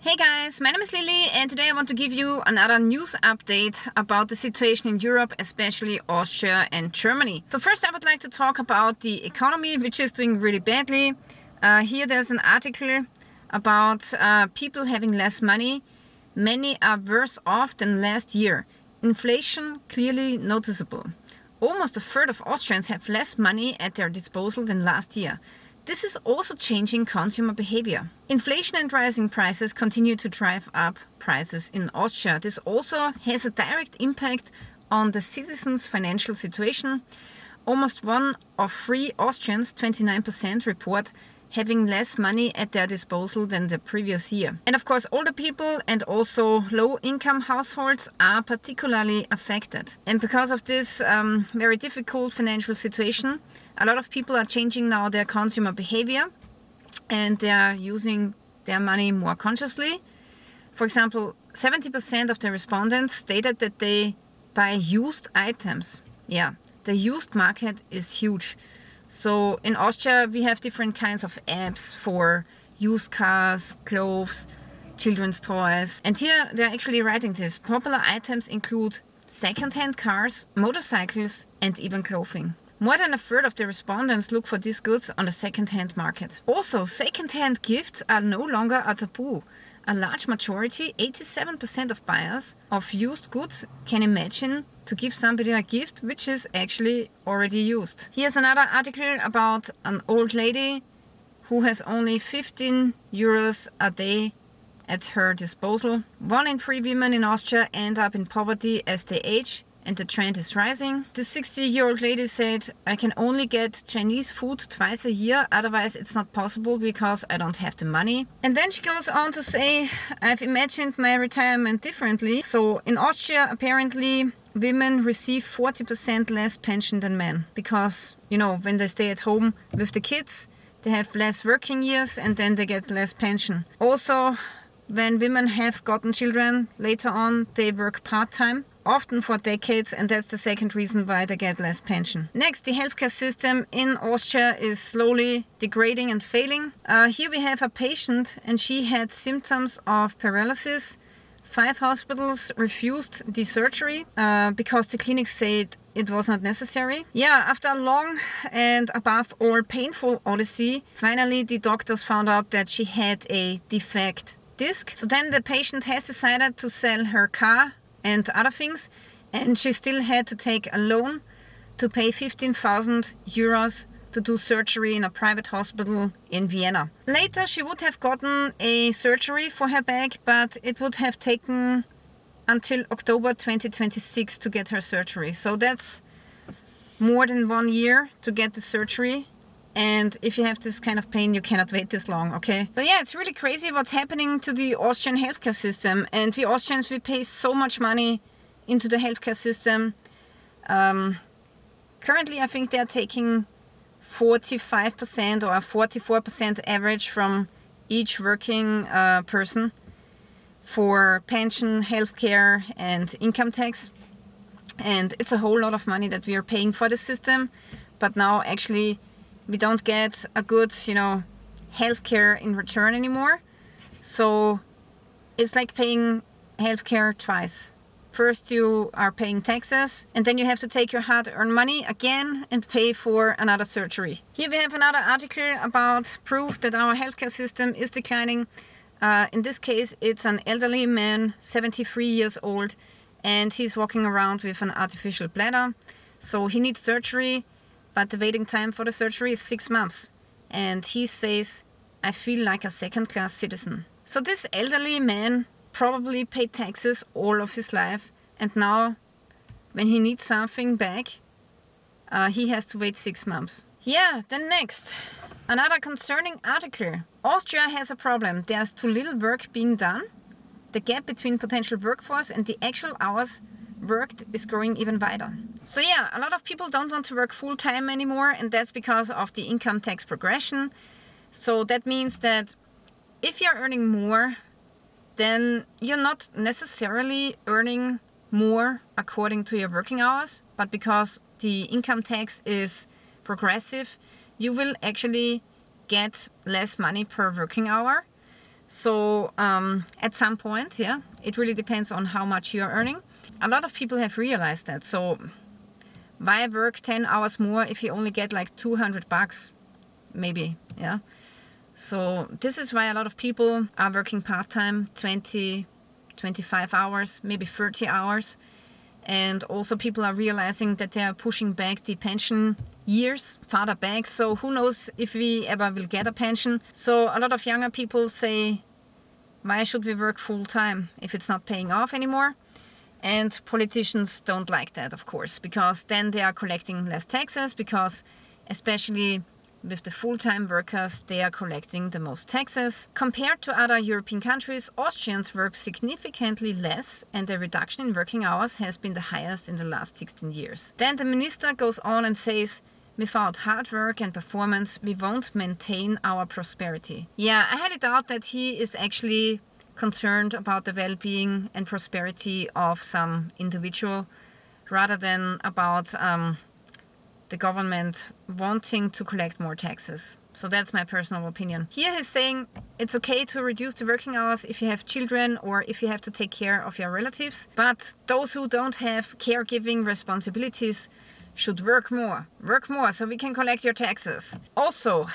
Hey guys, my name is Lilly and today I want to give you another news update about the situation in Europe, especially Austria and Germany. So first I would like to talk about the economy, which is doing really badly. Here there's an article about people having less money. Many are worse off than last year. Inflation clearly noticeable. Almost a third of Austrians have less money at their disposal than last year. This is also changing consumer behavior. Inflation and rising prices continue to drive up prices in Austria. This also has a direct impact on the citizens' financial situation. Almost 1 of 3 Austrians, 29%, report having less money at their disposal than the previous year. And of course, older people and also low-income households are particularly affected. And because of this very difficult financial situation, a lot of people are changing now their consumer behavior and they are using their money more consciously. For example, 70% of the respondents stated that they buy used items. Yeah, the used market is huge. So in Austria we have different kinds of apps for used cars, clothes, children's toys. And here they're actually writing this. Popular items include second-hand cars, motorcycles and even clothing. More than a third of the respondents look for these goods on the second-hand market. Also, second-hand gifts are no longer a taboo. A large majority, 87% of buyers of used goods, can imagine to give somebody a gift which is actually already used. Here's another article about an old lady who has only 15 euros a day at her disposal. 1 in 3 women in Austria end up in poverty as they age, and the trend is rising. The 60-year-old lady said, "I can only get Chinese food twice a year, otherwise it's not possible because I don't have the money." And then she goes on to say, "I've imagined my retirement differently." So in Austria, apparently, women receive 40% less pension than men because, you know, when they stay at home with the kids, they have less working years and then they get less pension. Also, when women have gotten children later on, they work part-time, often for decades, and that's the second reason why they get less pension. Next, the healthcare system in Austria is slowly degrading and failing. Here we have a patient and she had symptoms of paralysis. 5 hospitals refused the surgery because the clinics said it was not necessary. Yeah, after a long and above all painful odyssey, finally the doctors found out that she had a defect disc. So then the patient has decided to sell her car and other things, and she still had to take a loan to pay 15,000 euros to do surgery in a private hospital in Vienna. Later she would have gotten a surgery for her back, but it would have taken until October 2026 to get her surgery. So that's more than 1 year to get the surgery. And if you have this kind of pain, you cannot wait this long, okay? But yeah, it's really crazy what's happening to the Austrian healthcare system. And we Austrians, we pay so much money into the healthcare system. Currently, I think they're taking 45% or 44% average from each working person for pension, healthcare and income tax. And it's a whole lot of money that we are paying for the system. But now actually we don't get a good, you know, healthcare in return anymore. So it's like paying healthcare twice. First you are paying taxes and then you have to take your hard-earned money again and pay for another surgery. Here we have another article about proof that our healthcare system is declining. In this case it's an elderly man, 73 years old, and he's walking around with an artificial bladder. So he needs surgery, but the waiting time for the surgery is 6 months. And he says, "I feel like a second-class citizen." So this elderly man probably paid taxes all of his life, and now when he needs something back, he has to wait 6 months. Yeah, then next, another concerning article. Austria has a problem. There's too little work being done. The gap between potential workforce and the actual hours worked is growing even wider. So yeah, a lot of people don't want to work full-time anymore, and that's because of the income tax progression. So that means that if you're earning more, then you're not necessarily earning more according to your working hours, but because the income tax is progressive, you will actually get less money per working hour. So at some point, yeah, it really depends on how much you're earning. A lot of people have realized that. So why work 10 hours more if you only get like $200 maybe, yeah? So this is why a lot of people are working part-time, 20, 25 hours, maybe 30 hours. And also people are realizing that they are pushing back the pension years farther back. So who knows if we ever will get a pension. So a lot of younger people say, why should we work full-time if it's not paying off anymore? And politicians don't like that, of course, because then they are collecting less taxes, because especially with the full-time workers, they are collecting the most taxes. Compared to other European countries, Austrians work significantly less, and the reduction in working hours has been the highest in the last 16 years. Then the minister goes on and says, without hard work and performance, we won't maintain our prosperity. Yeah, I highly doubt that he is actually concerned about the well-being and prosperity of some individual, rather than about the government wanting to collect more taxes. So that's my personal opinion. Here he's saying it's okay to reduce the working hours if you have children or if you have to take care of your relatives, but those who don't have caregiving responsibilities should work more so we can collect your taxes. Also,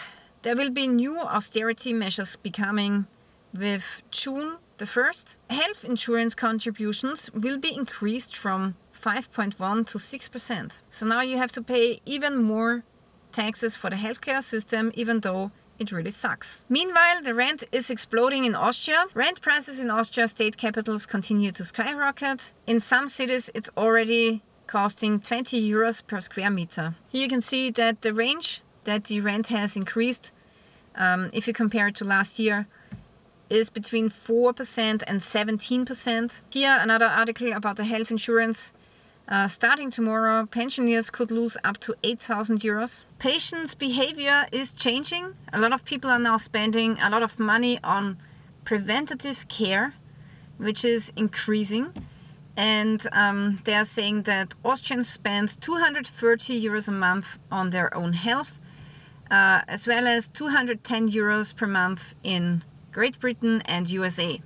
there will be new austerity measures becoming with June the 1st. Health insurance contributions will be increased from 5.1 to 6%. So now you have to pay even more taxes for the healthcare system, even though it really sucks. Meanwhile, the rent is exploding in Austria. Rent prices in Austria state capitals continue to skyrocket. In some cities, it's already costing 20 euros per square meter. Here you can see that the range that the rent has increased, if you compare it to last year, is between 4% and 17%. Here another article about the health insurance. Starting tomorrow, pensioners could lose up to 8,000 euros. Patients' behavior is changing. A lot of people are now spending a lot of money on preventative care, which is increasing. And they are saying that Austrians spend 230 euros a month on their own health, as well as 210 euros per month in Great Britain and USA.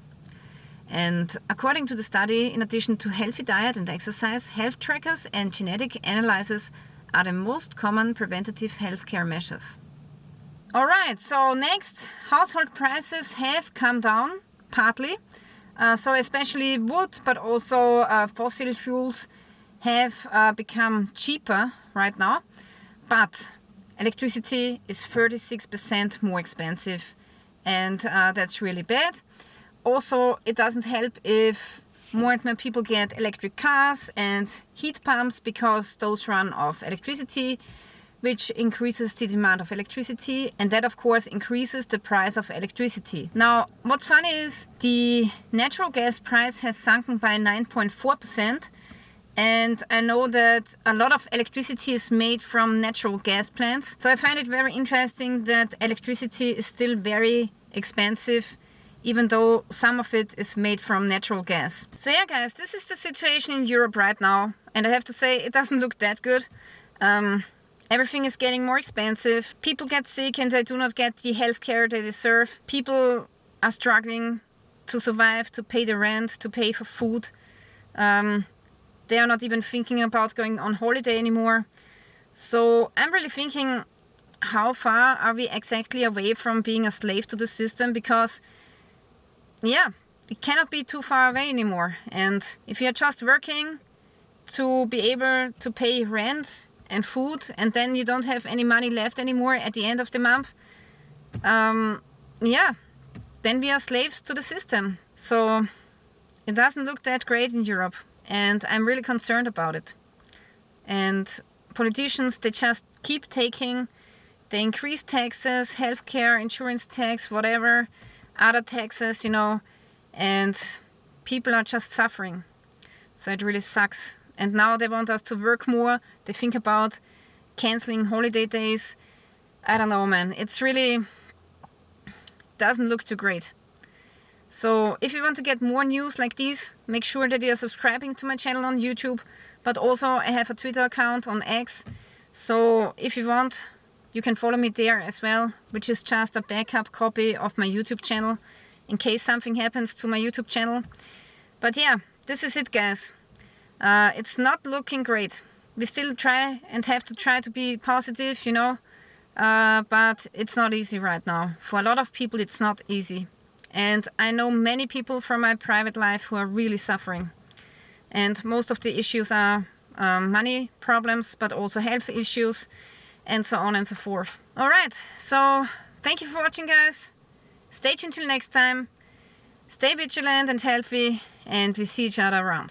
And according to the study, in addition to healthy diet and exercise, health trackers and genetic analysis are the most common preventative healthcare measures. Alright, so next, household prices have come down, partly. So especially wood, but also fossil fuels have become cheaper right now. But electricity is 36% more expensive, and that's really bad. Also, it doesn't help if more and more people get electric cars and heat pumps, because those run off electricity, which increases the demand of electricity, and that of course increases the price of electricity. Now, what's funny is the natural gas price has sunken by 9.4%, and I know that a lot of electricity is made from natural gas plants. So I find it very interesting that electricity is still very expensive, even though some of it is made from natural gas. So yeah guys, this is the situation in Europe right now, and I have to say it doesn't look that good. Everything is getting more expensive. People get sick and they do not get the healthcare they deserve. People are struggling to survive, to pay the rent, to pay for food. They are not even thinking about going on holiday anymore. So I'm really thinking, how far are we exactly away from being a slave to the system? Because yeah, it cannot be too far away anymore. And if you're just working to be able to pay rent and food, and then you don't have any money left anymore at the end of the month, yeah, then we are slaves to the system. So it doesn't look that great in Europe, and I'm really concerned about it. And politicians, they just keep taking the increased taxes, healthcare, insurance tax, whatever, other taxes, you know, and people are just suffering. So it really sucks. And now they want us to work more. They think about canceling holiday days. I don't know, man. It's really doesn't look too great. So if you want to get more news like these, make sure that you are subscribing to my channel on YouTube. But also I have a Twitter account on X. So if you want, you can follow me there as well, which is just a backup copy of my YouTube channel in case something happens to my YouTube channel. But yeah, this is it, guys. It's not looking great. We still try and have to try to be positive, you know, but it's not easy right now. For a lot of people it's not easy. And I know many people from my private life who are really suffering. And most of the issues are money problems, but also health issues, and so on and so forth. Alright, so thank you for watching, guys. Stay tuned till next time. Stay vigilant and healthy, and we see each other around.